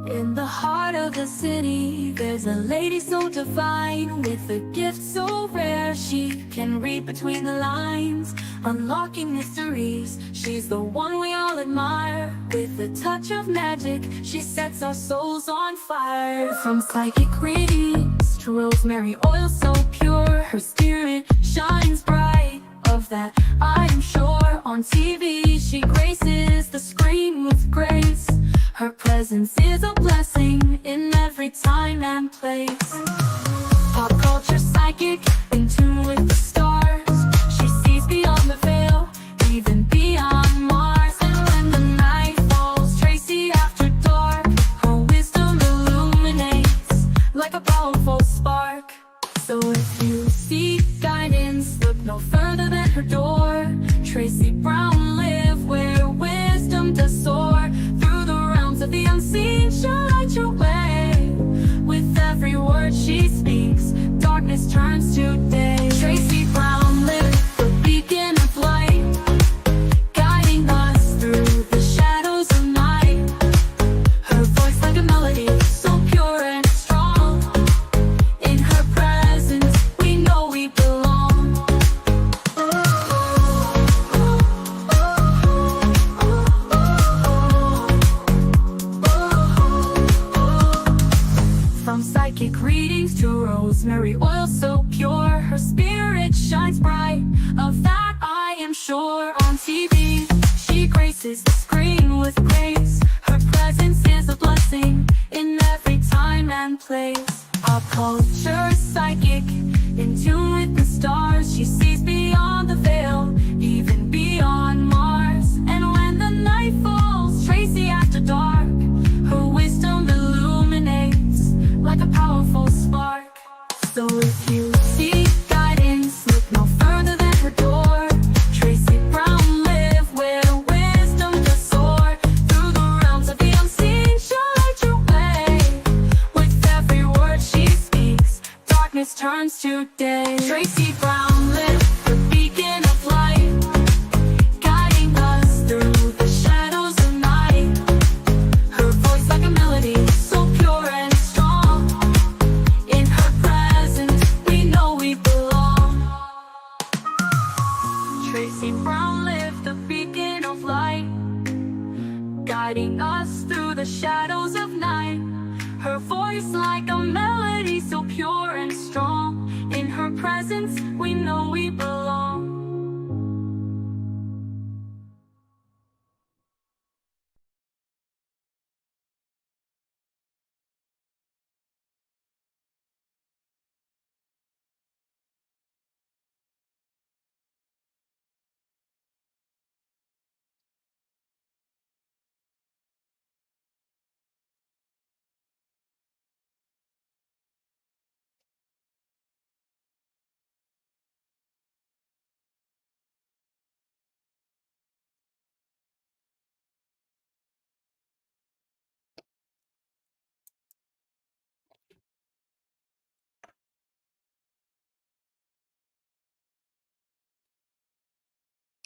In the heart of the city, there's a lady so divine, with a gift so rare she can read between the lines, unlocking mysteries. She's the one we all admire. With a touch of magic, she sets our souls on fire. From psychic readings to rosemary oil so pure, her spirit shines bright. Of that I am sure. On TV she graces the screen with grace. Her presence is a blessing in every time and place. Pop culture psychic, in tune with the stars. She sees beyond the veil, even beyond Mars. And when the night falls, Tracy after dark, her wisdom illuminates like a powerful spark. So if you seek guidance, look no further than her door. Tracy Brown live where wisdom does soar. Through the realms of the unseen, she'll light your way. With every word she speaks, darkness turns to day. Tracy Brown live, the beacon of light, guiding us through the shadows of night. Her voice like a melody, so pure and strong. In her presence, we know we belong. From psychic readings to rosemary oil so pure, her spirit shines bright. Of that I am sure. On TV, she graces the screen with grace. Her presence is a blessing in every time and place. Pop culture psychic, in tune with the stars. She sees beyond the veil, even beyond Mars. And when the night falls, Tracy after dark, her wisdom illuminates like a powerful spark. So if you seek guidance, look no further than her door. Tracy Brown live where wisdom does soar. Through the realms of the unseen, she'll light your way. With every word she speaks, darkness turns to day. Tracy Brown live, the beacon of light, guiding us through the shadows of night. Her voice like a melody, so pure and strong. In her presence, we know we belong. Tracy Brown live, the beacon of light, guiding us through the shadows of night. Her voice like a melody, so pure and strong. In her presence, we know we belong.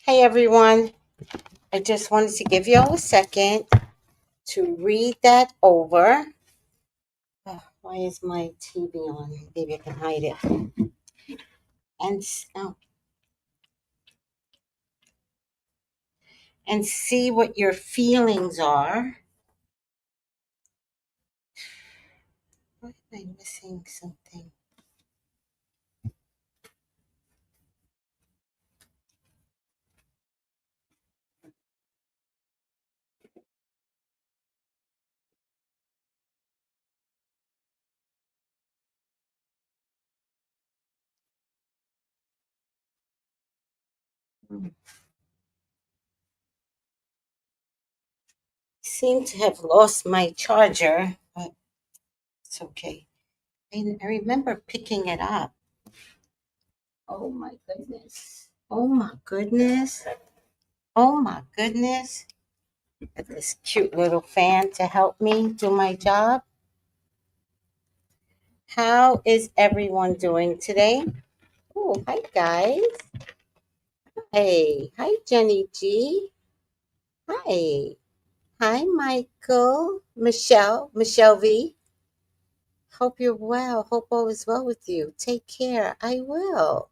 Hey everyone, I just wanted to give you all a second to read that over. Why is my TV on? Maybe I can hide it. And see what your feelings are. Why am I missing something? Seem to have lost my charger, but it's okay. I remember picking it up. Oh my goodness. Oh my goodness. Oh my goodness. Got this cute little fan to help me do my job. How is everyone doing today? Oh, hi guys. Hey, hi Jenny G. Hi. Hi Michael. Michelle V. Hope you're well. Hope all is well with you. Take care. I will.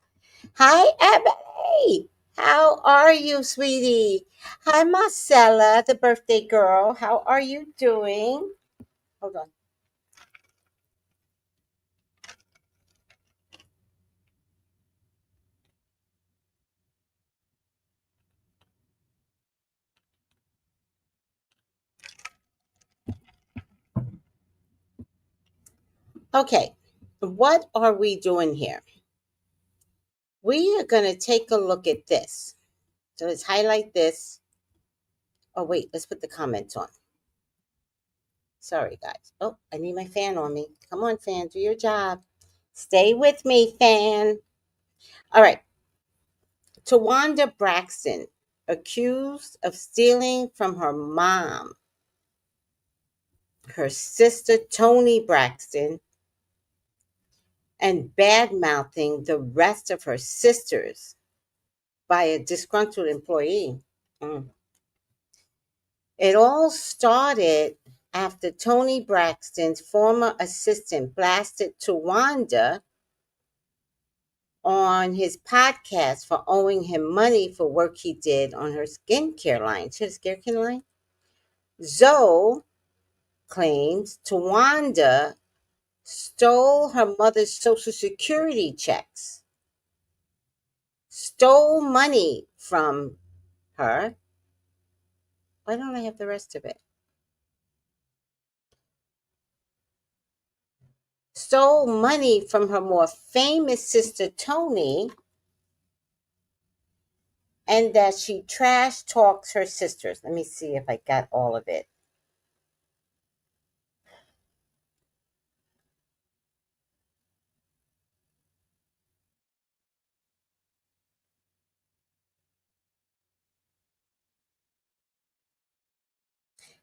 Hi Ebony. How are you, sweetie? Hi Marcella, the birthday girl. How are you doing? Hold on. Okay. What are we doing here? We are going to take a look at this. So let's highlight this. Oh, wait, let's put the comments on. Sorry, guys. Oh, I need my fan on me. Come on, fan, do your job. Stay with me, fan. All right. Tawanda Braxton, accused of stealing from her mom, her sister Toni Braxton, and bad mouthing the rest of her sisters by a disgruntled employee. Mm. It all started after Toni Braxton's former assistant blasted Tawanda on his podcast for owing him money for work he did on her skincare line. She had a skincare line? Zoe claims Tawanda stole her mother's social security checks, stole money from her. Why don't I have the rest of it? Stole money from her more famous sister Toni, and that she trash talks her sisters. Let me see if I got all of it.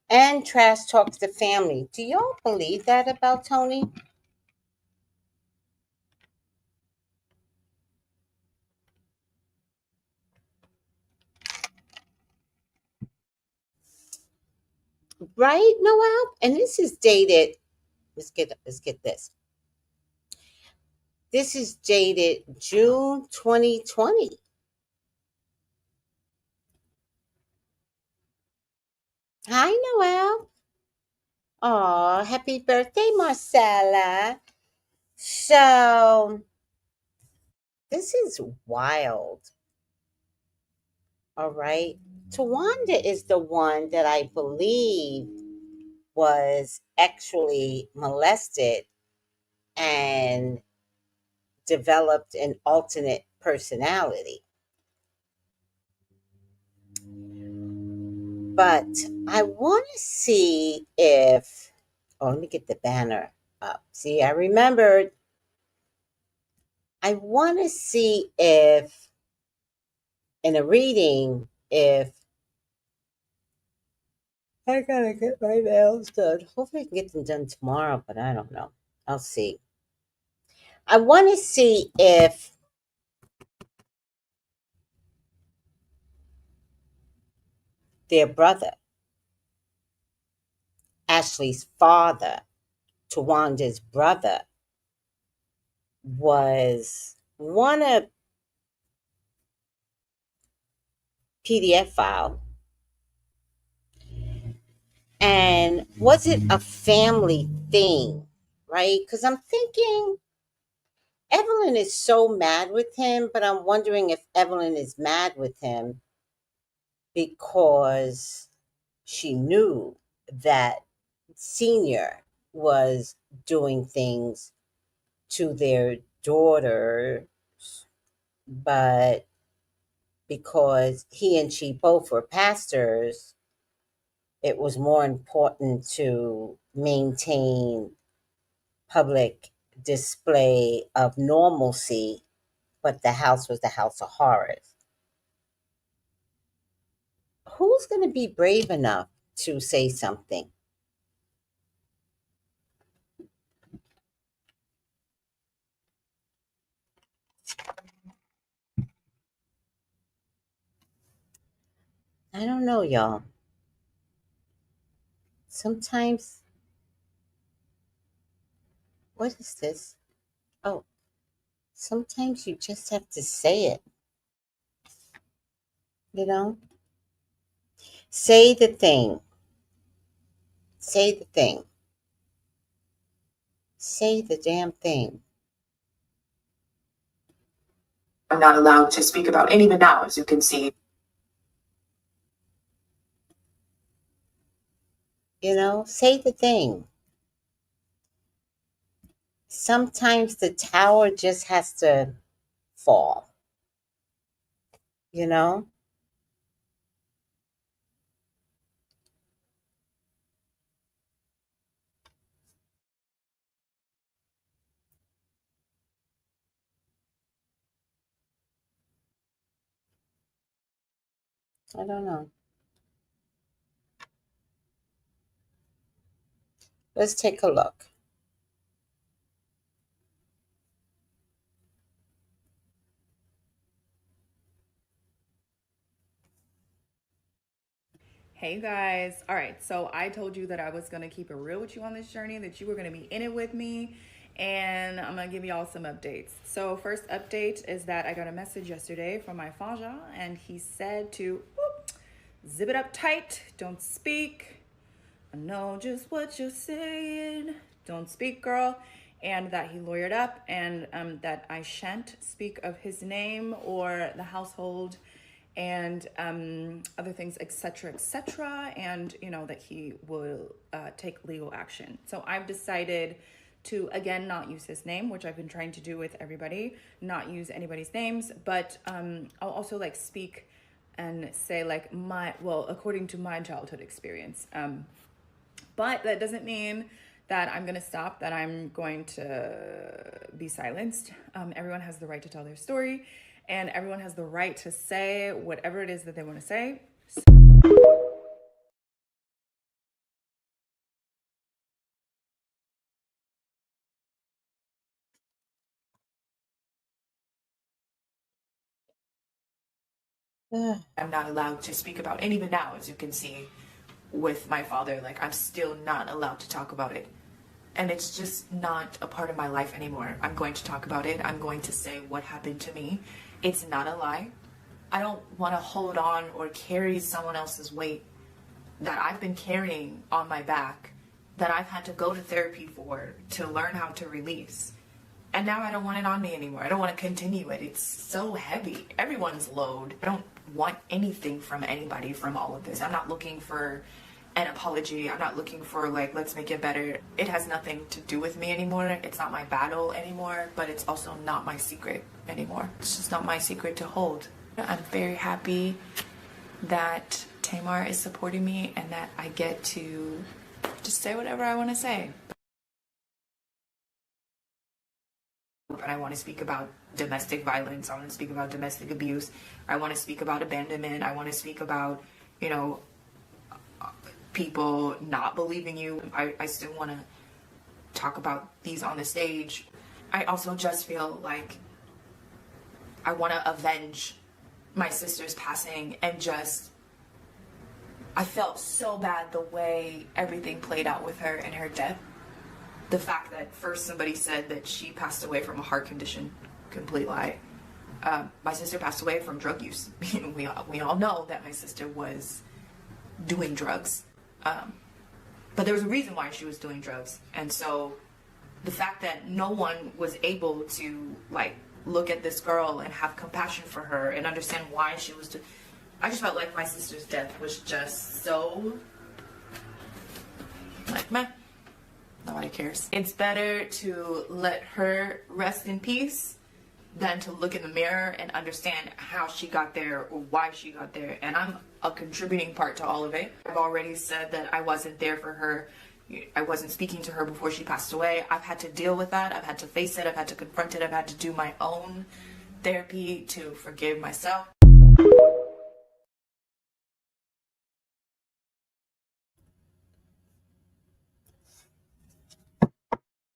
And trash talks the family. Do y'all believe that about Toni? Right, Noel? And this is dated. Let's get this. This is dated June 2020. Hi, Noel. Oh, happy birthday, Marcella. So this is wild. All right. Tawanda is the one that I believe was actually molested and developed an alternate personality. But I want to see if, oh, let me get the banner up. See, I remembered. I want to see if, in a reading, if I gotta get my nails done. Hopefully, I can get them done tomorrow, but I don't know. I'll see. I want to see if their brother, Ashley's father, Tawanda's brother, was one a PDF file, and was it a family thing, right? Because I'm thinking Evelyn is so mad with him, but I'm wondering if Evelyn is mad with him because she knew that Senior was doing things to their daughter, but because he and she both were pastors, it was more important to maintain public display of normalcy, but the house was the house of horrors. Who's going to be brave enough to say something? I don't know, y'all. Sometimes, what is this? Oh, sometimes you just have to say it, you know? Say the thing. Say the thing. Say the damn thing. I'm not allowed to speak about, and even now, as you can see. You know, say the thing. Sometimes the tower just has to fall, you know? I don't know. Let's take a look. Hey guys. All right. So I told you that I was going to keep it real with you on this journey, that you were going to be in it with me. And I'm going to give y'all some updates. So, first update is that I got a message yesterday from my Fanja, and he said to zip it up tight, don't speak. I know just what you're saying. Don't speak, girl. And that he lawyered up, and that I shan't speak of his name or the household and other things, etc., and that he will take legal action. So I've decided to again not use his name, which I've been trying to do with everybody, not use anybody's names, but I'll also speak and say according to my childhood experience. But that doesn't mean that I'm going to stop, that I'm going to be silenced. Everyone has the right to tell their story, and everyone has the right to say whatever it is that they want to say. I'm not allowed to speak about, and even now, as you can see with my father, I'm still not allowed to talk about it. And it's just not a part of my life anymore. I'm going to talk about it. I'm going to say what happened to me. It's not a lie. I don't want to hold on or carry someone else's weight that I've been carrying on my back, that I've had to go to therapy for, to learn how to release. And now I don't want it on me anymore. I don't want to continue it. It's so heavy. Everyone's load. I don't want anything from anybody from all of this. I'm not looking for an apology. I'm not looking for let's make it better. It has nothing to do with me anymore. It's not my battle anymore, but it's also not my secret anymore. It's just not my secret to hold. I'm very happy that Tamar is supporting me and that I get to just say whatever I want to say. And I want to speak about domestic violence. I want to speak about domestic abuse. I want to speak about abandonment. I want to speak about, people not believing you. I still want to talk about these on the stage. I also just feel like I want to avenge my sister's passing, and I felt so bad the way everything played out with her and her death. The fact that first somebody said that she passed away from a heart condition, complete lie. My sister passed away from drug use. we all know that my sister was doing drugs. But there was a reason why she was doing drugs. And so the fact that no one was able to look at this girl and have compassion for her and understand why she was I just felt like my sister's death was just so meh. Nobody cares. It's better to let her rest in peace than to look in the mirror and understand how she got there or why she got there. And I'm a contributing part to all of it. I've already said that I wasn't there for her. I wasn't speaking to her before she passed away. I've had to deal with that. I've had to face it. I've had to confront it. I've had to do my own therapy to forgive myself.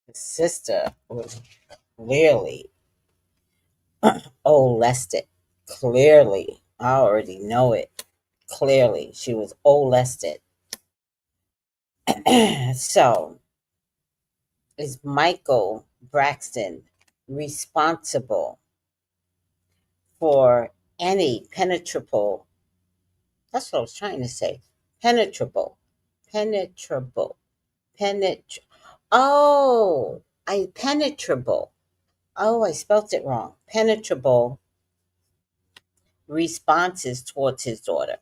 His sister was clearly molested. Clearly. I already know it. Clearly, she was molested. So, is Michael Braxton responsible for any penetrable? That's what I was trying to say. Penetrable. Penetrable. Penet. Oh, penetrable. Oh, I spelt it wrong. Penetrable responses towards his daughter.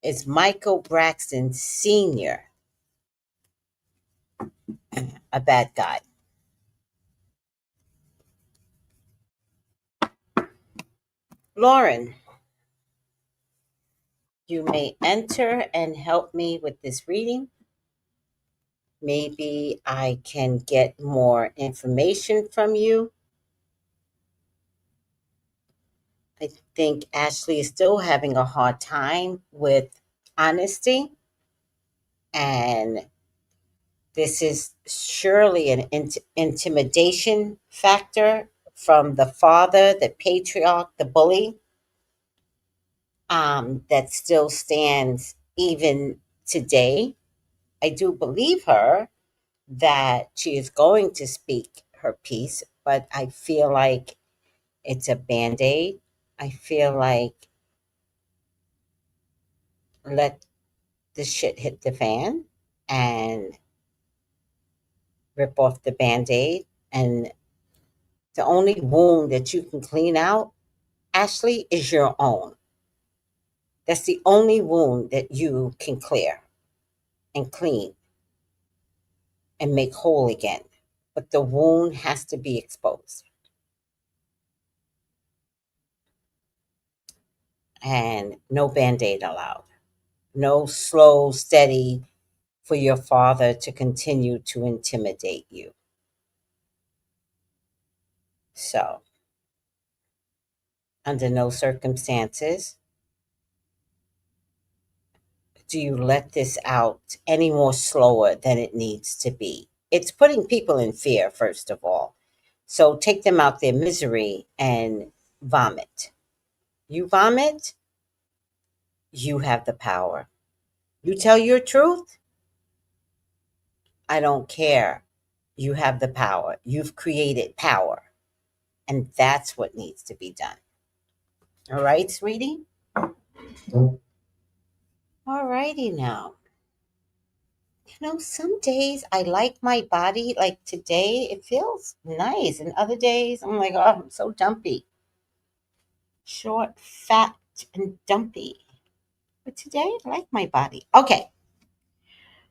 Is Michael Braxton Sr. a bad guy? Lauren, you may enter and help me with this reading. Maybe I can get more information from you. I think Ashley is still having a hard time with honesty, and this is surely an intimidation factor from the father, the patriarch, the bully, that still stands even today. I do believe her that she is going to speak her piece, but I feel like it's a band-aid. I feel like let the shit hit the fan and rip off the band-aid. And the only wound that you can clean out, Ashley, is your own. That's the only wound that you can clear and clean and make whole again. But the wound has to be exposed. And no band-aid allowed. No slow, steady for your father to continue to intimidate you. So, under no circumstances do you let this out any more slower than it needs to be. It's putting people in fear, first of all. So take them out their misery and vomit. You vomit, you have the power. You tell your truth, I don't care. You have the power. You've created power. And that's what needs to be done. All right, sweetie? All righty now. Some days I like my body. Like today, it feels nice. And other days, I'm like, oh, I'm so dumpy. Short, fat, and dumpy. But today, I like my body. Okay.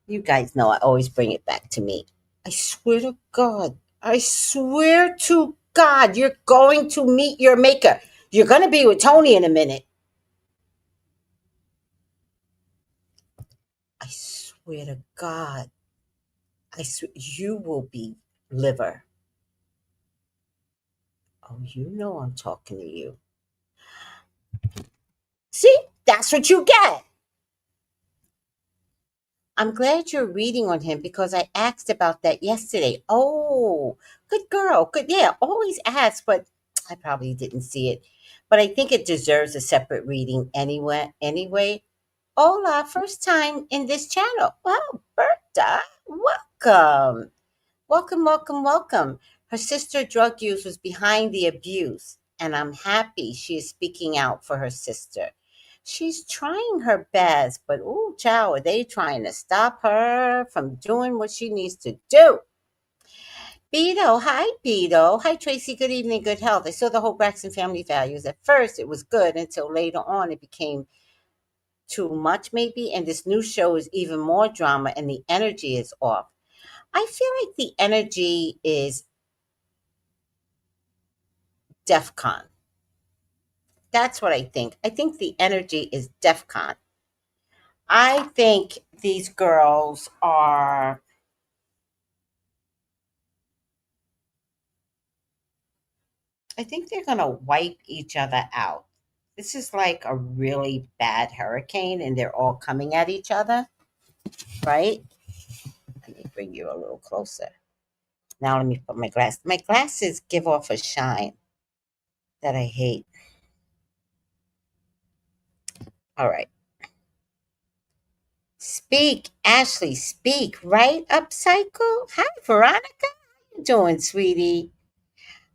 You guys know I always bring it back to me. I swear to God. I swear to God, you're going to meet your maker. You're going to be with Tony in a minute. I swear to God. I swear, you will be liver. Oh, you know I'm talking to you. See, that's what you get. I'm glad you're reading on him because I asked about that yesterday. Oh, good girl. Good. Yeah, always ask, but I probably didn't see it. But I think it deserves a separate reading anyway. Hola, first time in this channel. Wow, Berta, welcome. Welcome, welcome, welcome. Her sister drug use was behind the abuse, and I'm happy she is speaking out for her sister. She's trying her best, but ooh, child, are they trying to stop her from doing what she needs to do? Beto, hi, Beto. Hi, Tracy. Good evening, good health. I saw the whole Braxton family values. At first, it was good until later on it became too much, maybe. And this new show is even more drama, and the energy is off. I feel like the energy is DEF CON. That's what I think. I think the energy is DEF CON. I think these girls are, I think they're going to wipe each other out. This is like a really bad hurricane and they're all coming at each other, right? Let me bring you a little closer. Now let me put my glasses. My glasses give off a shine that I hate. All right. Speak, Ashley, speak. Right up, Psycho. Hi, Veronica. How you doing, sweetie?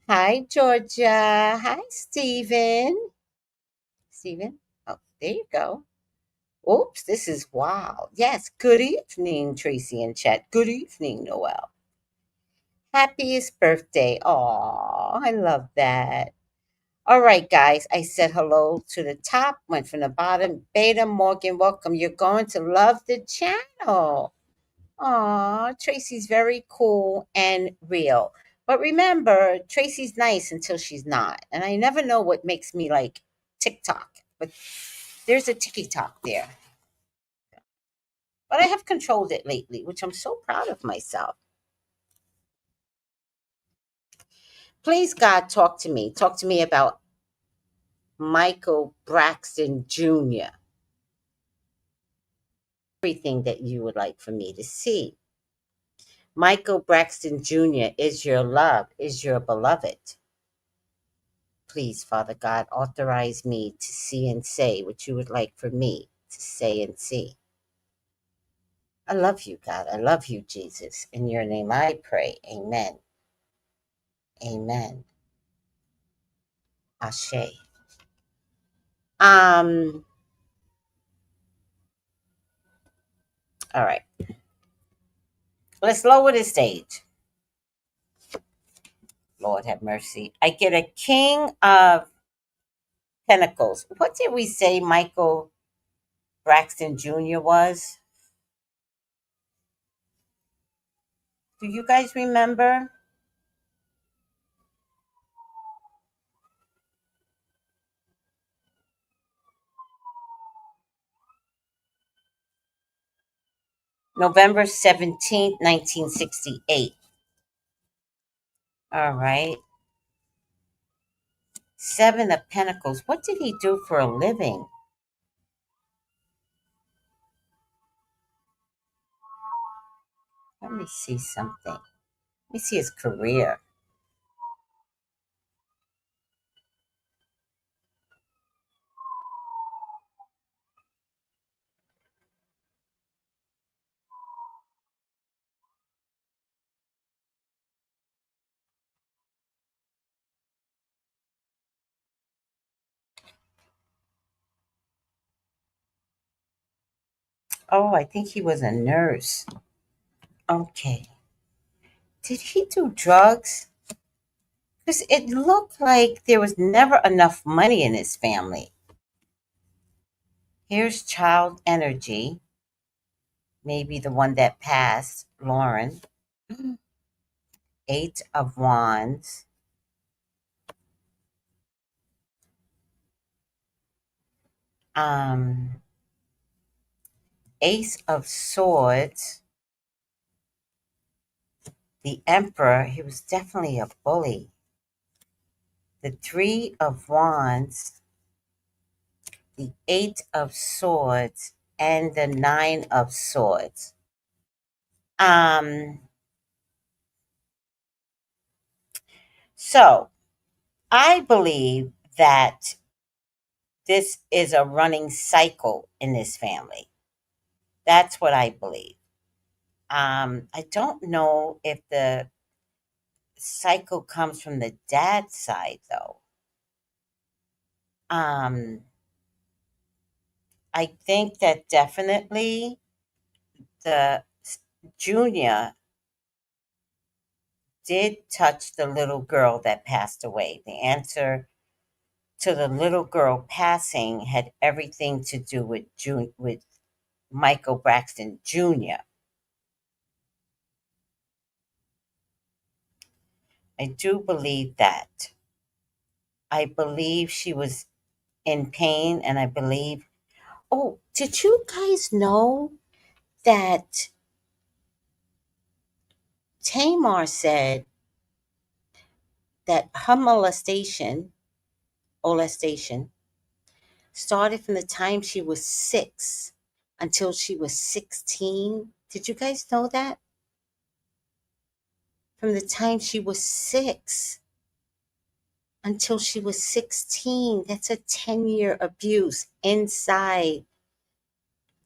Hi, Georgia. Hi, Stephen. Stephen? Oh, there you go. Oops, this is wild. Yes, good evening, Tracy and Chet. Good evening, Noel. Happiest birthday. Aw, I love that. All right, guys, I said hello to the top, went from the bottom. Beta Morgan, welcome. You're going to love the channel. Aw, Tracy's very cool and real. But remember, Tracy's nice until she's not. And I never know what makes me like TikTok. But there's a TikTok there. But I have controlled it lately, which I'm so proud of myself. Please, God, talk to me. Talk to me about Michael Braxton Jr. Everything that you would like for me to see. Michael Braxton Jr. is your love, is your beloved. Please, Father God, authorize me to see and say what you would like for me to say and see. I love you, God. I love you, Jesus. In your name I pray. Amen. Amen. Ashe. All right. Let's lower the stage. Lord have mercy. I get a King of Pentacles. What did we say Michael Braxton Jr. was? Do you guys remember? November 17th, 1968. All right. Seven of Pentacles. What did he do for a living? Let me see something. Let me see his career. Oh, I think he was a nurse. Okay. Did he do drugs? Because it looked like there was never enough money in his family. Here's child energy. Maybe the one that passed, Lauren. Eight of Wands. Ace of Swords. The Emperor, he was definitely a bully. The Three of Wands. The Eight of Swords. And the Nine of Swords. So I believe that this is a running cycle in this family. That's what I believe. I don't know if the cycle comes from the dad side, though. I think that definitely the junior did touch the little girl that passed away. The answer to the little girl passing had everything to do with with Michael Braxton Jr. I do believe that. I believe she was in pain, and I believe. Oh, did you guys know that Tamar said that her molestation, started from the time she was 6 until she was 16? Did you guys know that? from the time she was 6 until she was 16. That's a 10-year abuse inside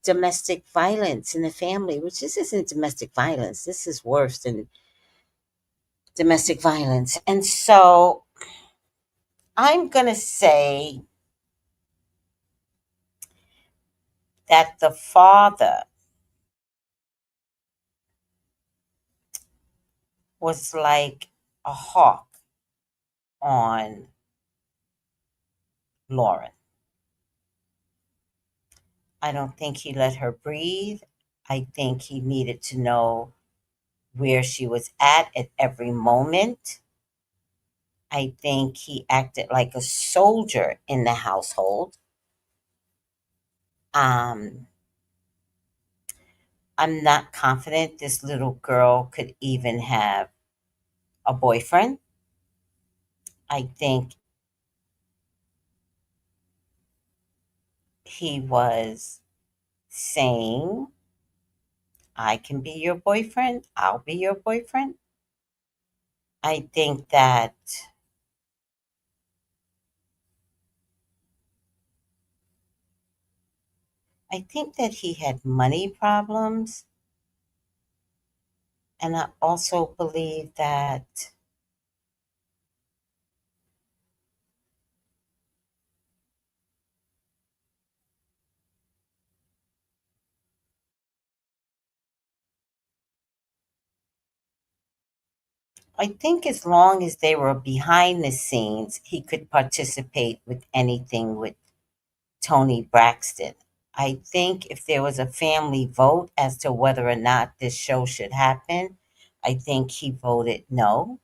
domestic violence in the family, which this isn't domestic violence. This is worse than domestic violence. And so I'm going to say that the father was like a hawk on Lauren. I don't think he let her breathe. I think he needed to know where she was at every moment. I think he acted like a soldier in the household. Um, I'm not confident this little girl could even have a boyfriend. I think he was saying, I can be your boyfriend, I'll be your boyfriend. I think that he had money problems, and I also believe that as long as they were behind the scenes, he could participate with anything with Tony Braxton. I think if there was a family vote as to whether or not this show should happen, I think he voted no.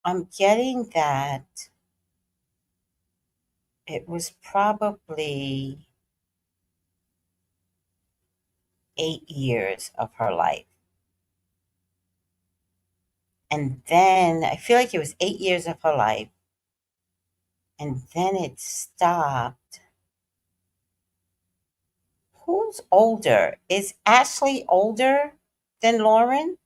I'm getting that it was probably 8 years of her life. And then I feel like it was 8 years of her life. And then it stopped. Who's older? Is Ashley older than Lauren?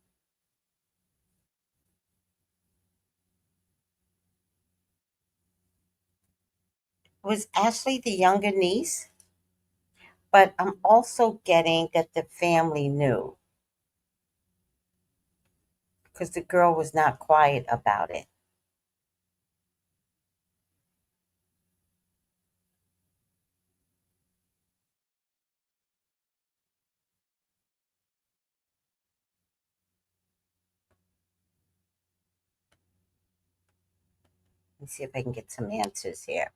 Was Ashley the younger niece? But I'm also getting that the family knew because the girl was not quiet about it. Let me see if I can get some answers here.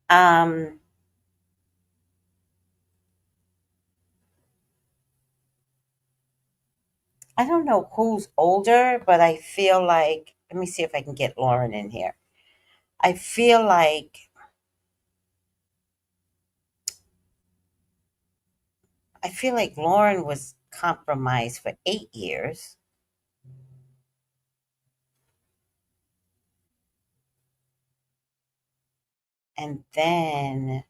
Um, I don't know who's older, but I feel like, let me see if I can get Lauren in here. I feel like Lauren was compromised for 8 years. And then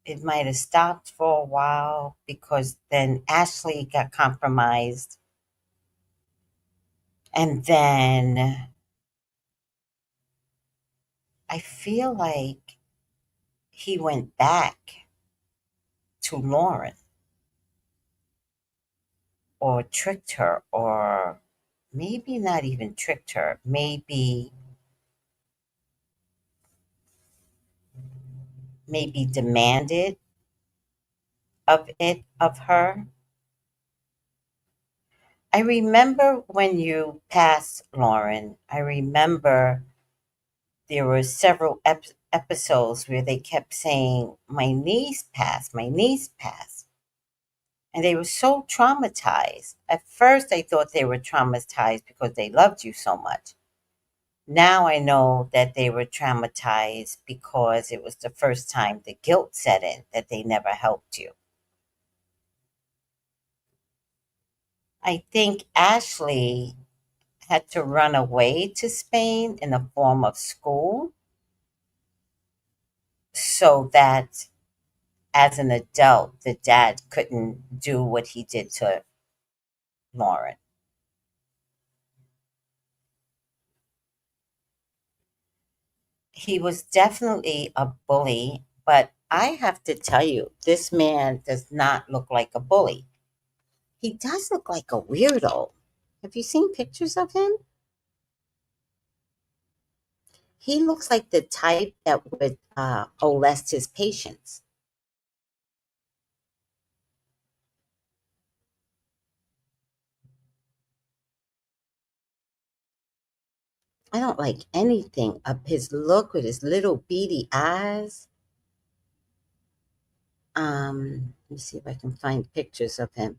it might have stopped for a while because then Ashley got compromised. And then I feel like he went back to Lauren or tricked her, or maybe not even tricked her, maybe demanded of her. I remember when you passed, Lauren, I remember there were several episodes where they kept saying, my niece passed, my niece passed. And they were so traumatized. At first, I thought they were traumatized because they loved you so much. Now I know that they were traumatized because it was the first time the guilt set in, that they never helped you. I think Ashley had to run away to Spain in the form of school so that as an adult, the dad couldn't do what he did to Lauren. He was definitely a bully, but I have to tell you, this man does not look like a bully. He does look like a weirdo. Have you seen pictures of him? He looks like the type that would molest his patients. I don't like anything of his look with his little beady eyes. Let me see if I can find pictures of him.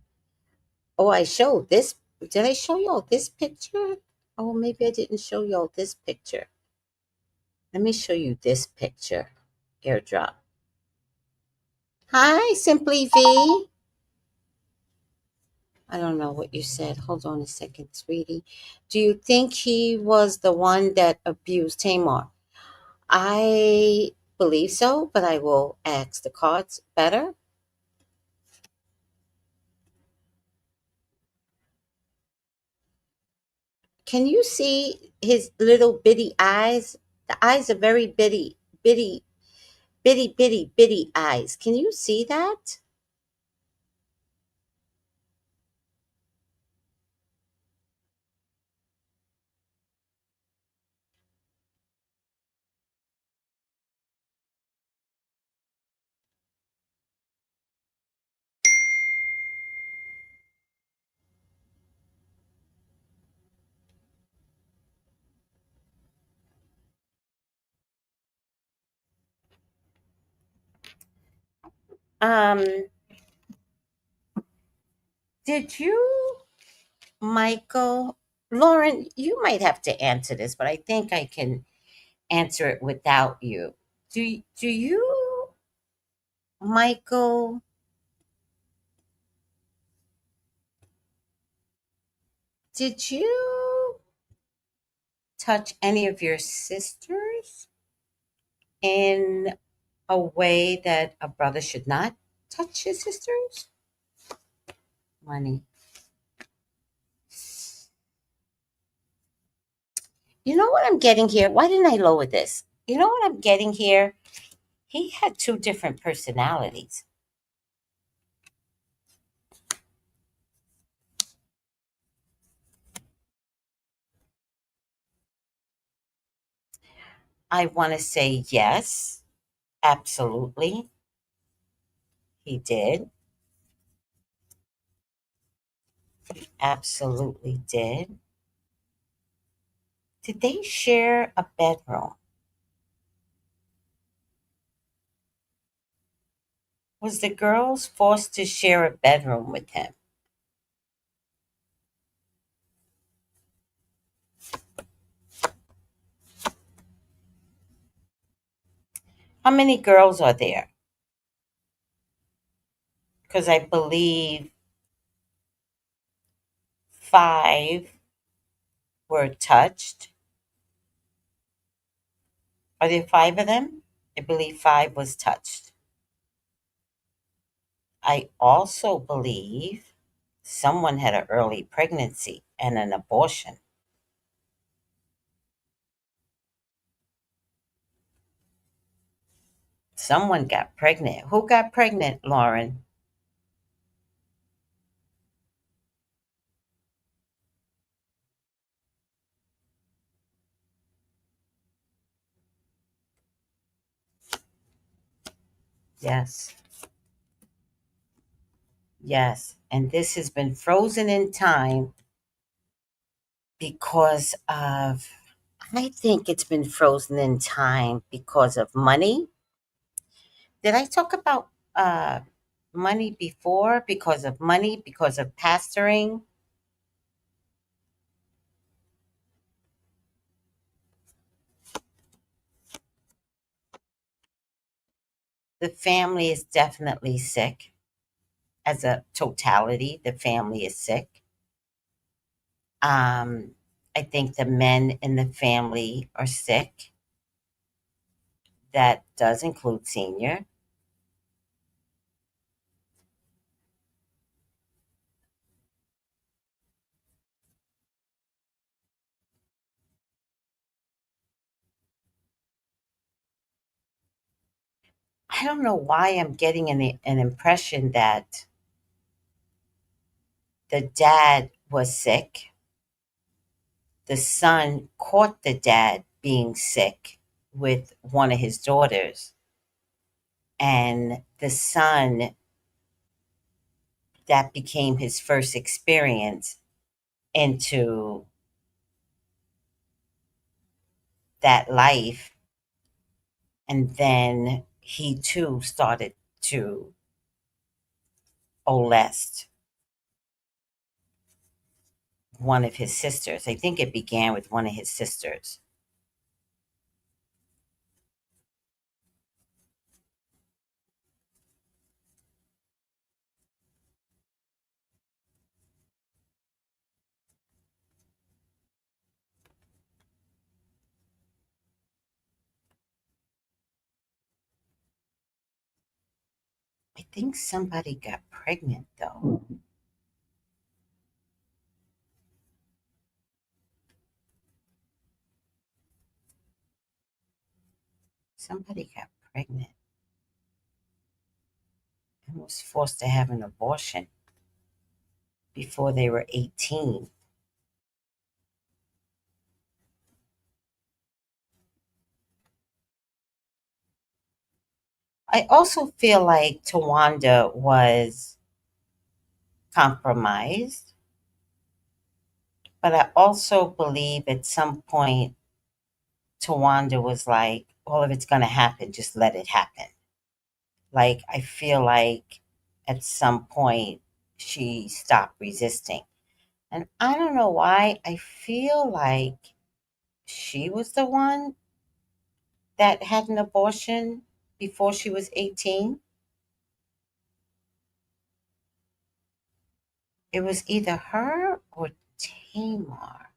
Oh, I showed this. Did I show y'all this picture? Oh, maybe I didn't show y'all this picture. Let me show you this picture. Airdrop. Hi, Simply V. I don't know what you said. Hold on a second, sweetie. Do you think he was the one that abused Tamar? I believe so, but I will ask the cards better. Can you see his little bitty eyes? The eyes are very bitty eyes. Can you see that? Um, did you, Michael, Lauren, you might have to answer this, but I think I can answer it without you. Do you, Michael, did you touch any of your sisters in a way that a brother should not touch his sisters? Money. You know what I'm getting here? Why didn't I lower this? You know what I'm getting here? He had two different personalities. I want to say yes, absolutely. He did. Absolutely did. Did they share a bedroom? Was the girls forced to share a bedroom with him? How many girls are there? Because I believe five were touched. Are there five of them? I believe five was touched. I also believe someone had an early pregnancy and an abortion. Someone got pregnant. Who got pregnant, Lauren? Yes. Yes. And this has been frozen in time because of, I think it's been frozen in time because of money. Did I talk about money before? Because of money, because of pastoring? The family is definitely sick. As a totality, the family is sick. Um, I think the men in the family are sick. That does include Senior. I don't know why I'm getting an impression that the dad was sick. The son caught the dad being sick with one of his daughters. And the son, that became his first experience into that life. And then he too started to molest one of his sisters. I think it began with one of his sisters. I think somebody got pregnant though. Somebody got pregnant and was forced to have an abortion before they were 18. I also feel like Tawanda was compromised, but I also believe at some point Tawanda was like, well, if it's going to happen, just let it happen. Like, I feel like at some point she stopped resisting. And I don't know why. I feel like she was the one that had an abortion before she was 18. It was either her or Tamar.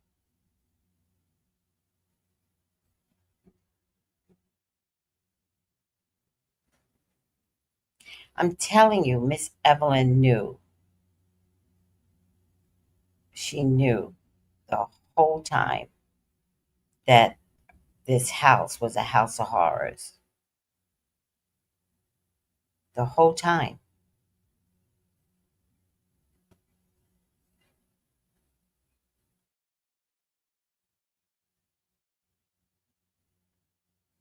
I'm telling you, Miss Evelyn knew. She knew the whole time that this house was a house of horrors. The whole time.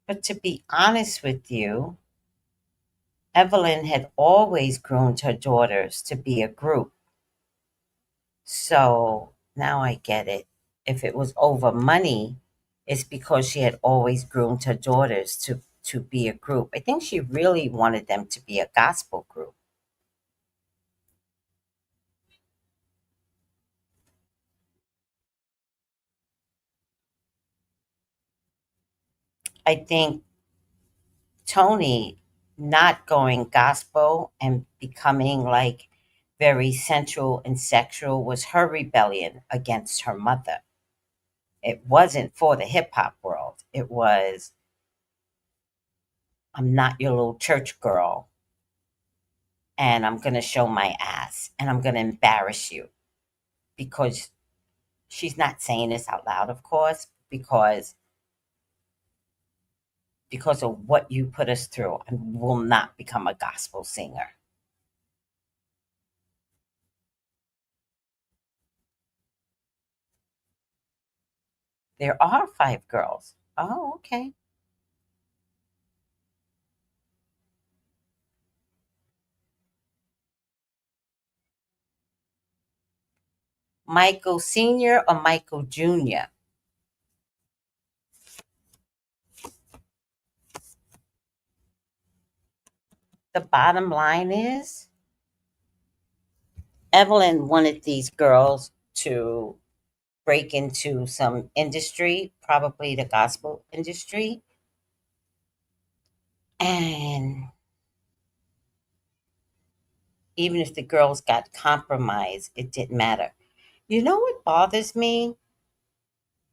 But to be honest with you, Evelyn had always groomed her daughters to be a group. So now I get it. If it was over money, it's because she had always groomed her daughters to be a group. I think she really wanted them to be a gospel group. I think Tony not going gospel and becoming like very sensual and sexual was her rebellion against her mother. It wasn't for the hip hop world. It was, I'm not your little church girl and I'm going to show my ass and I'm going to embarrass you, because she's not saying this out loud, of course, because of what you put us through. I will not become a gospel singer. There are five girls. Oh, okay. Michael Sr. or Michael Jr.? the bottom line is Evelyn wanted these girls to break into some industry, probably the gospel industry. And even if the girls got compromised, it didn't matter. You know what bothers me?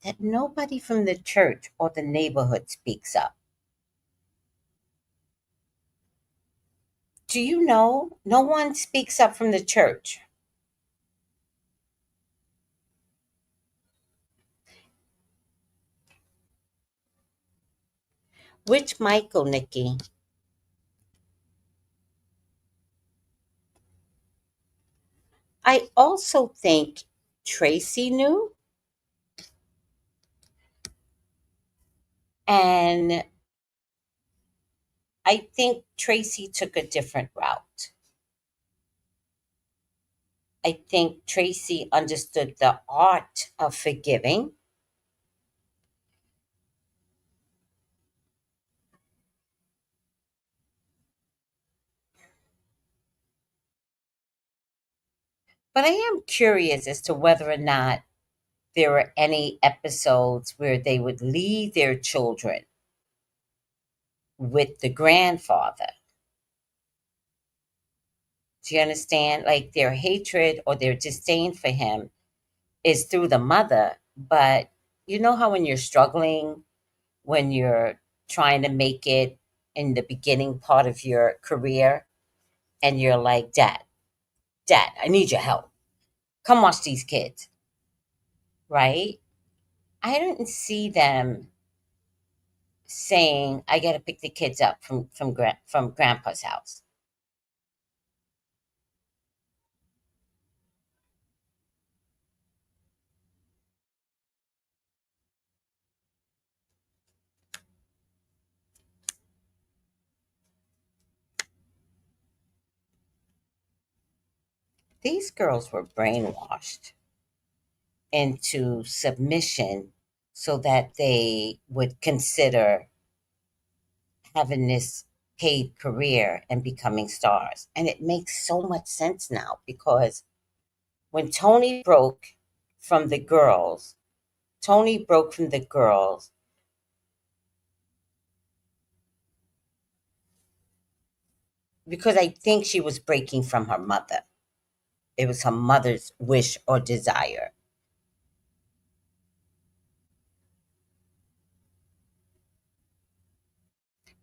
That nobody from the church or the neighborhood speaks up. Do you know? No one speaks up from the church. Which Michael, Nikki? I also think Tracy knew, and I think Tracy took a different route. I think Tracy understood the art of forgiving. But I am curious as to whether or not there were any episodes where they would leave their children with the grandfather. Do you understand? Like their hatred or their disdain for him is through the mother. But you know how when you're struggling, when you're trying to make it in the beginning part of your career, and you're like, Dad, I need your help. Come watch these kids, right? I didn't see them saying, I got to pick the kids up from grandpa's house. These girls were brainwashed into submission so that they would consider having this paid career and becoming stars. And it makes so much sense now because when from the girls, Tony broke from the girls because I think she was breaking from her mother. It was her mother's wish or desire.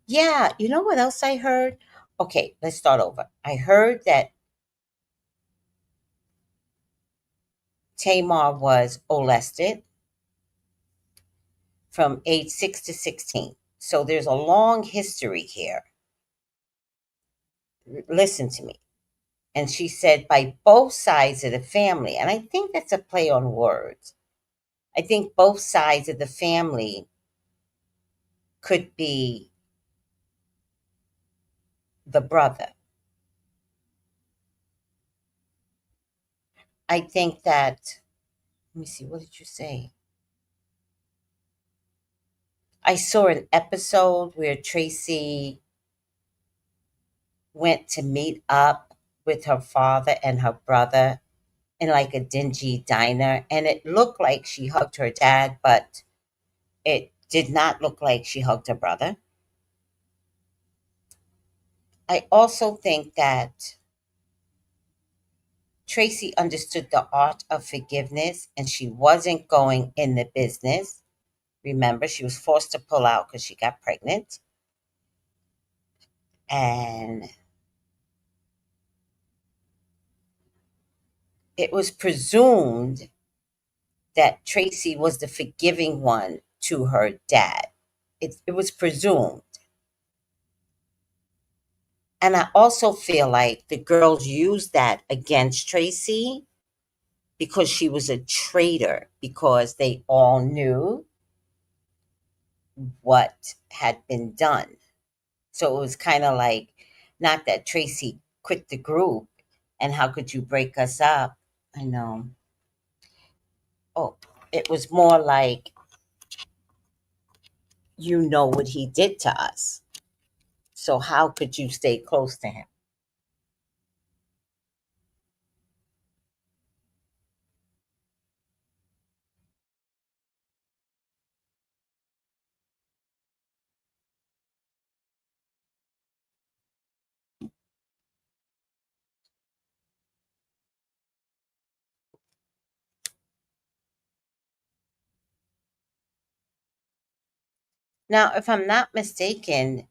Yeah, you know what else I heard? Okay, let's start over. I heard that Tamar was molested from age 6 to 16. So there's a long history here. Listen to me. And she said by both sides of the family. And I think that's a play on words. I think both sides of the family could be the brother. I think that, let me see, what did you say? I saw an episode where Tracy went to meet up with her father and her brother in like a dingy diner. And it looked like she hugged her dad, but it did not look like she hugged her brother. I also think that Tracy understood the art of forgiveness and she wasn't going in the business. Remember, she was forced to pull out because she got pregnant. And it was presumed that Tracy was the forgiving one to her dad. It was presumed. And I also feel like the girls used that against Tracy because she was a traitor, because they all knew what had been done. So it was kind of like, not that Tracy quit the group and how could you break us up? I know. Oh, it was more like, you know what he did to us. So how could you stay close to him? Now, if I'm not mistaken,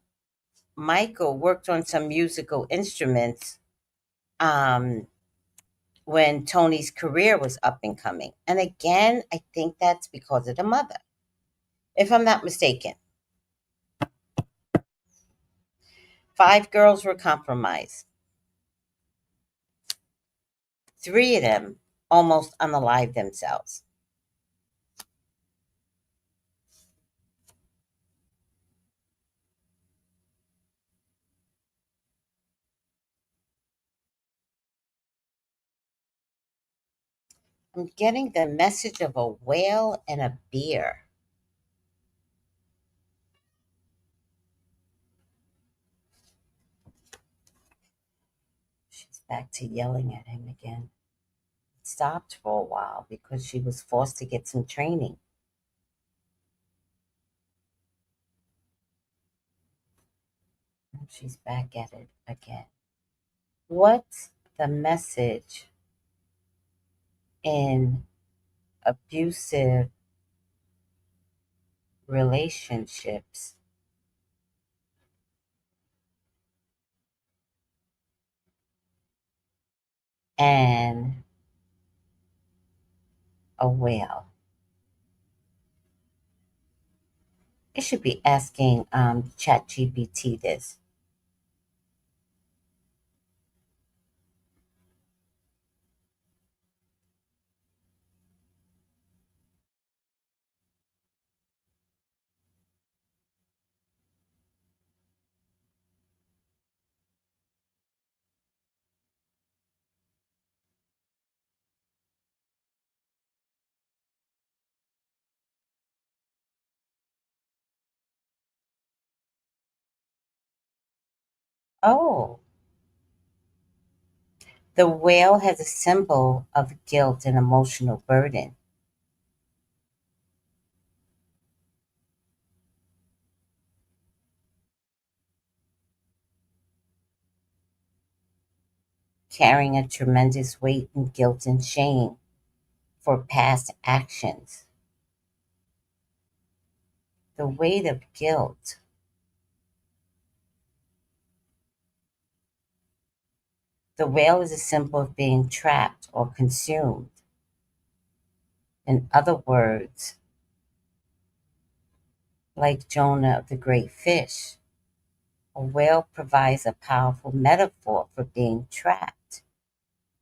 Michael worked on some musical instruments um, when Tony's career was up and coming. And again, I think that's because of the mother. If I'm not mistaken, 5 girls were compromised. 3 of them almost unalived themselves. I'm getting the message of a whale and a beer. She's back to yelling at him again. It stopped for a while because she was forced to get some training. And she's back at it again. What's the message in abusive relationships and a whale? I should be asking ChatGPT this. Oh, the whale has a symbol of guilt and emotional burden, carrying a tremendous weight and guilt and shame for past actions. The weight of guilt. The whale is a symbol of being trapped or consumed. In other words, like Jonah of the great fish, a whale provides a powerful metaphor for being trapped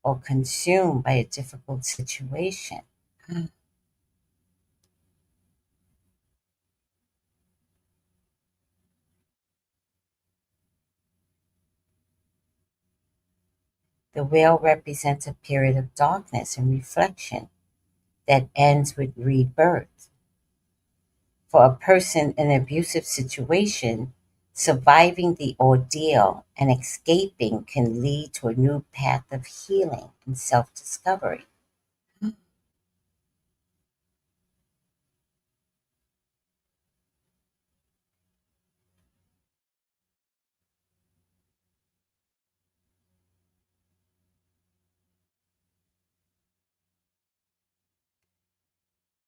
or consumed by a difficult situation. The whale represents a period of darkness and reflection that ends with rebirth. For a person in an abusive situation, surviving the ordeal and escaping can lead to a new path of healing and self discovery.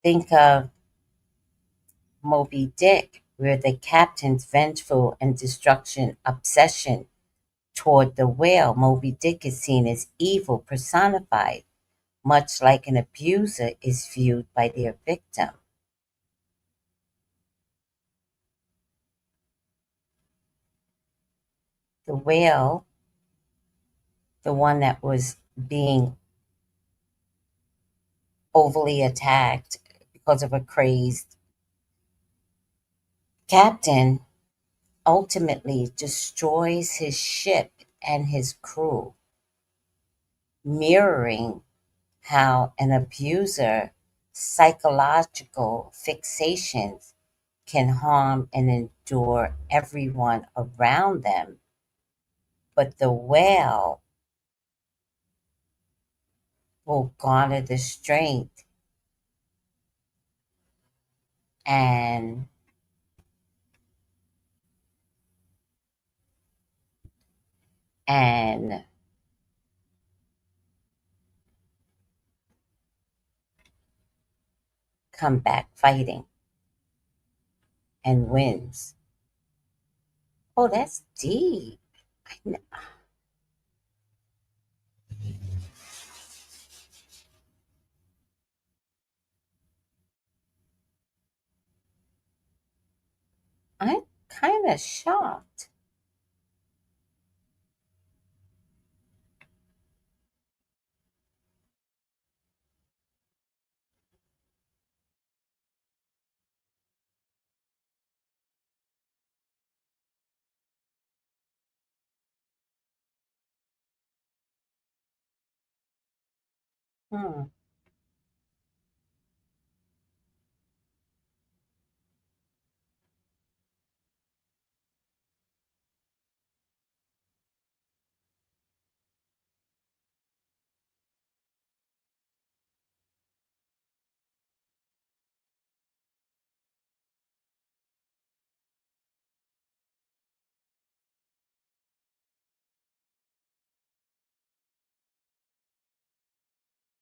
Think of Moby Dick, where the captain's vengeful and destruction obsession toward the whale. Moby Dick is seen as evil personified, much like an abuser is viewed by their victim. The whale, the one that was being overly attacked because of a crazed captain, ultimately destroys his ship and his crew, mirroring how an abuser psychological fixations can harm and endure everyone around them, but the whale will garner the strength and and come back fighting and wins. Oh, that's deep. I'm kind of shocked. Hmm.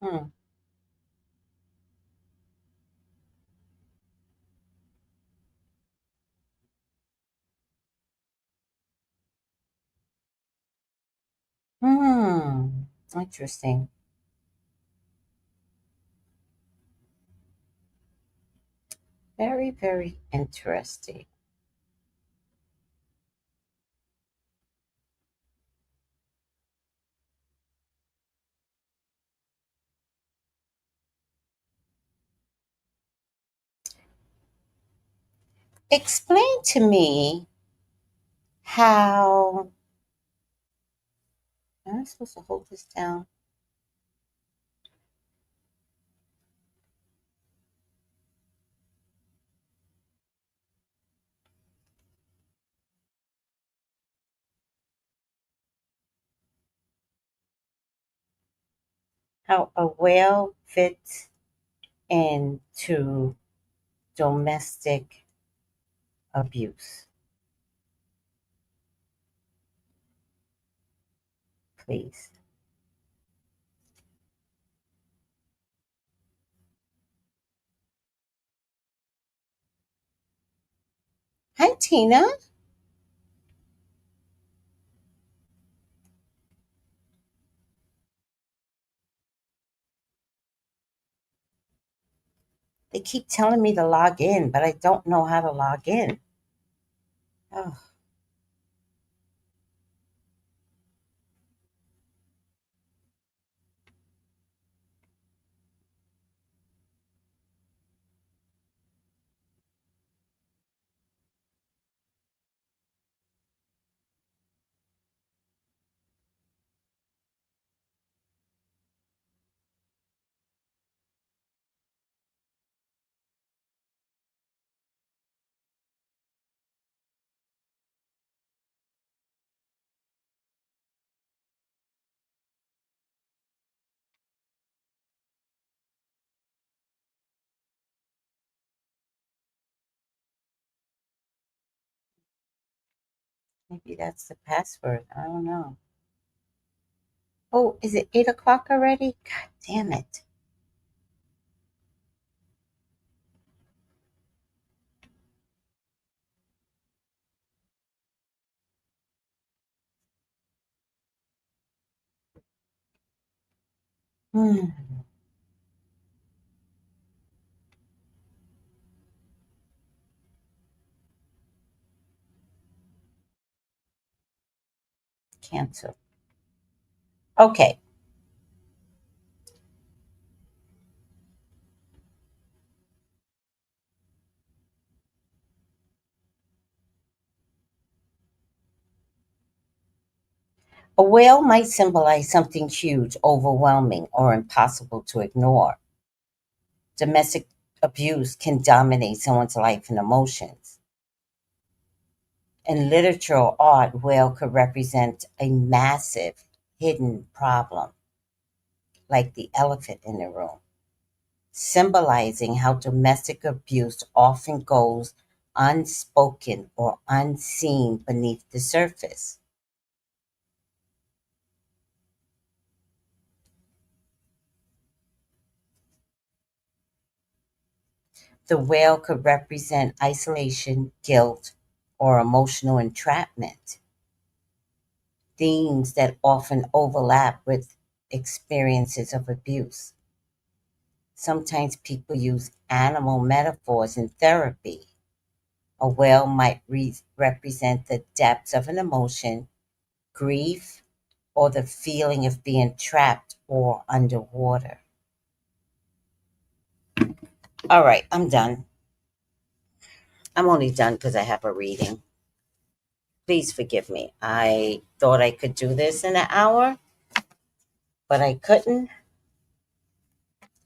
Hmm. Hmm. Interesting. Very, very interesting. Explain to me how. Am I supposed to hold this down? How a whale fits into domestic abuse, please. Hi, Tina. They keep telling me to log in, but I don't know how to log in. Oh, maybe that's the password. I don't know. Oh, is it 8 o'clock already? God damn it. Hmm. Cancel. Okay. A whale might symbolize something huge, overwhelming, or impossible to ignore. Domestic abuse can dominate someone's life and emotions. In literature or art, whale could represent a massive hidden problem, like the elephant in the room, symbolizing how domestic abuse often goes unspoken or unseen beneath the surface. The whale could represent isolation, guilt, or emotional entrapment, themes that often overlap with experiences of abuse. Sometimes people use animal metaphors in therapy. A whale might represent the depths of an emotion, grief, or the feeling of being trapped or underwater. All right, I'm done. I'm only done because I have a reading. Please forgive me. I thought I could do this in an hour, but I couldn't.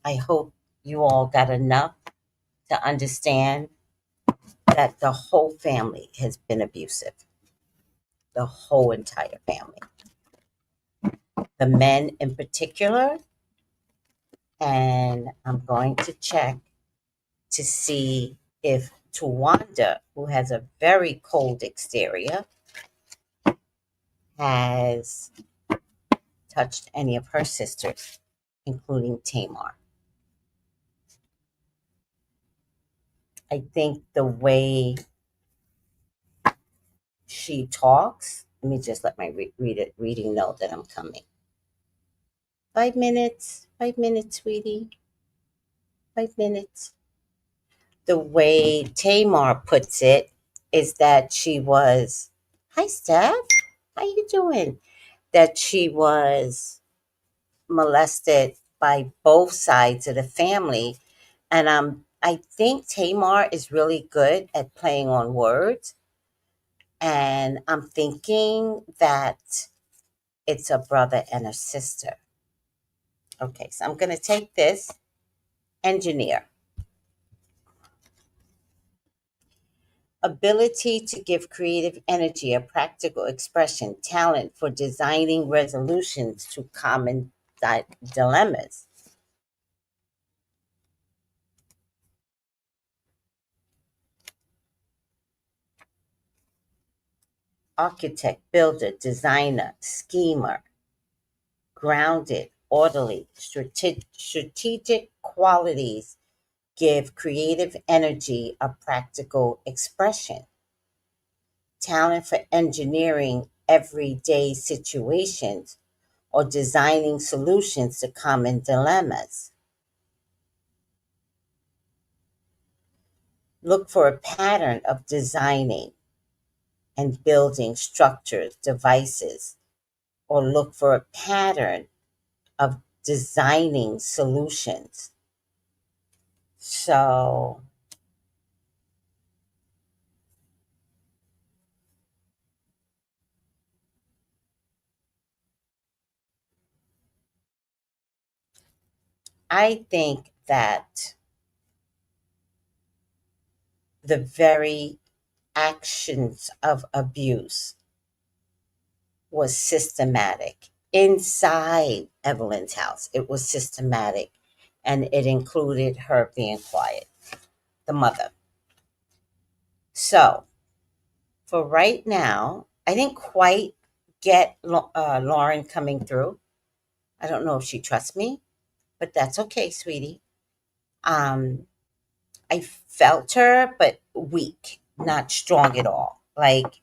I hope you all got enough to understand that the whole family has been abusive. The whole entire family. The men in particular. And I'm going to check to see if Tawanda, who has a very cold exterior, has touched any of her sisters, including Tamar. I think the way she talks, let me just let my reading know that I'm coming. 5 minutes, sweetie. 5 minutes. The way Tamar puts it is that she was, hi Steph, how you doing? That she was molested by both sides of the family. And I think Tamar is really good at playing on words. And I'm thinking that it's a brother and a sister. Okay, so I'm going to take this. Engineer. Ability to give creative energy a practical expression, talent for designing resolutions to common dilemmas. Architect, builder, designer, schemer, grounded, orderly, strategic qualities give creative energy a practical expression. Talent for engineering everyday situations or designing solutions to common dilemmas. Look for a pattern of designing and building structures, devices, or look for a pattern of designing solutions. So I think that the very actions of abuse was systematic. Inside Evelyn's house, it was systematic, and it included her being quiet, the mother. So, for right now, I didn't quite get Lauren coming through. I don't know if she trusts me, but that's okay, sweetie. I felt her, but weak, not strong at all. Like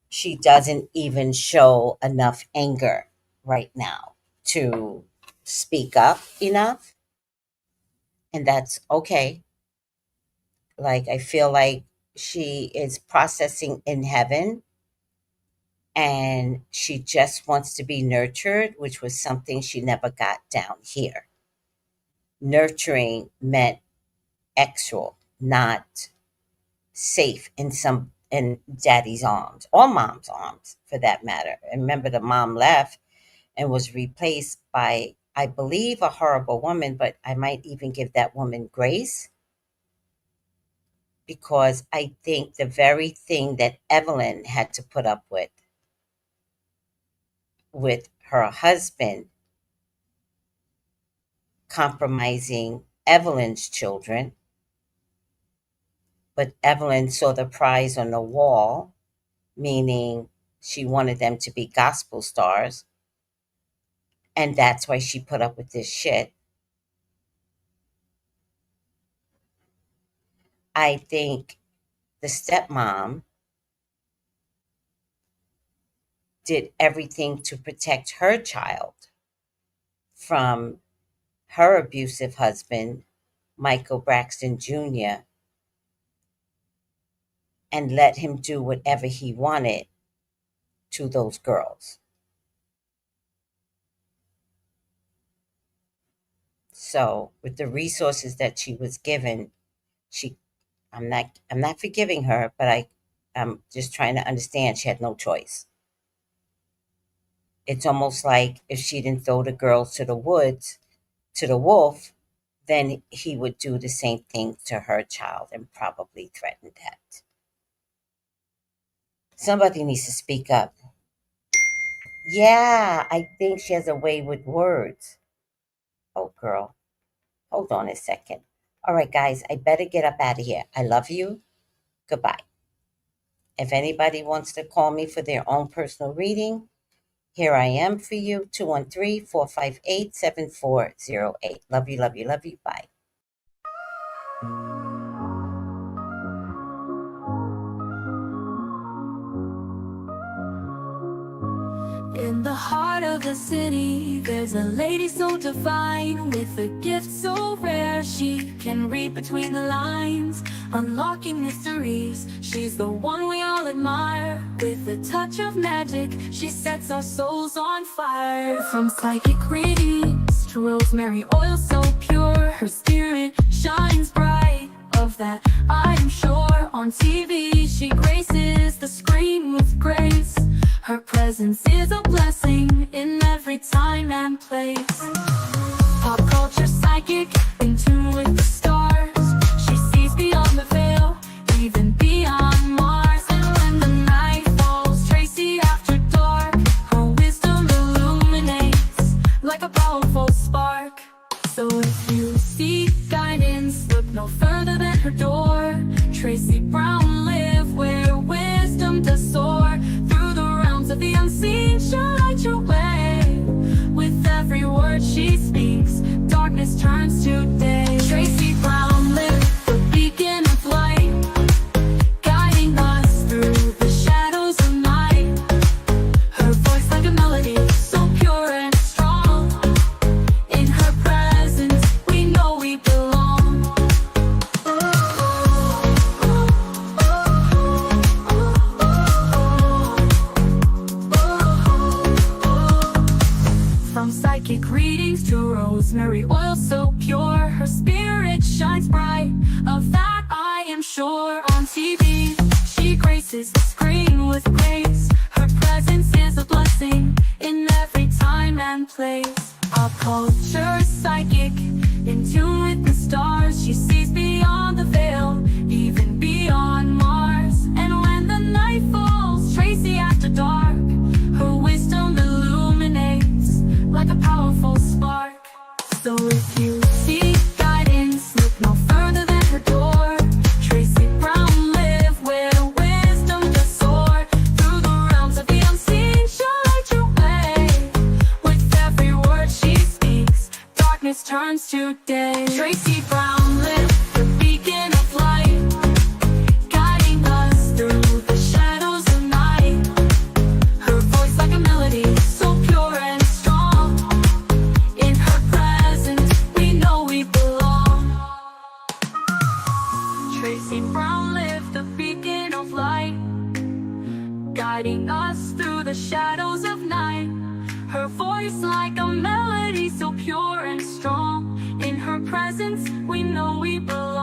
she doesn't even show enough anger right now to speak up enough. And that's okay. Like I feel like she is processing in heaven and she just wants to be nurtured, which was something she never got down here. Nurturing meant actual, not safe in daddy's arms or mom's arms for that matter. And remember, the mom left and was replaced by, I believe, a horrible woman, but I might even give that woman grace because I think the very thing that Evelyn had to put up with her husband compromising Evelyn's children, but Evelyn saw the prize on the wall, meaning she wanted them to be gospel stars, and that's why she put up with this shit. I think the stepmom did everything to protect her child from her abusive husband, Michael Braxton Jr., and let him do whatever he wanted to those girls. So, with the resources that she was given, I'm not forgiving her, but I'm just trying to understand she had no choice. It's almost like if she didn't throw the girls to the woods, to the wolf, then he would do the same thing to her child and probably threaten that. Somebody needs to speak up. Yeah, I think she has a way with words. Oh, girl. Hold on a second. All right, guys, I better get up out of here. I love you. Goodbye. If anybody wants to call me for their own personal reading, here I am for you, 213-458-7408. Love you, love you, love you. Bye. In the heart of the city, there's a lady so divine, with a gift so rare she can read between the lines, unlocking mysteries. She's the one we all admire. With a touch of magic, she sets our souls on fire. From psychic readings to rosemary oil so pure, her spirit shines bright. Of that I am sure. On TV she graces the screen with grace. Her presence is a blessing in every time and place. Pop culture psychic, in tune with the stars. She sees beyond the veil, even beyond Mars. And when the night falls, Tracy after dark, her wisdom illuminates like a powerful spark. So if you seek guidance, look no further than her door. Tracy Brown live where wisdom does soar. Through the realms of the unseen, she'll light your way. With every word she speaks, darkness turns to day. Tracy Brown live, the beacon of light, guiding us through the shadows of night. Her voice like a melody, so pure and strong. In her presence, we know we belong. From psychic readings to rosemary oil so pure, her spirit shines bright. Of that I am sure. On TV, she graces the screen with grace. Her presence is a blessing in every time and place. Pop culture psychic, in tune with the stars. She sees beyond the veil, even beyond Mars. And when the night falls, Tracy after dark, her wisdom illuminates like a powerful spark. So if you seek guidance, look no further than her door. Tracy Brown live where wisdom does soar. Through the realms of the unseen, she'll light your way. With every word she speaks, darkness turns to day. Tracy Brown live, the beacon of light, guiding us through the shadows of night. Her voice like a melody, so pure and strong. In her presence, we know we belong. Tracy Brown live, the beacon of light, guiding us through the shadows of night. Her voice like a melody, so pure and strong. In her presence, we know we belong.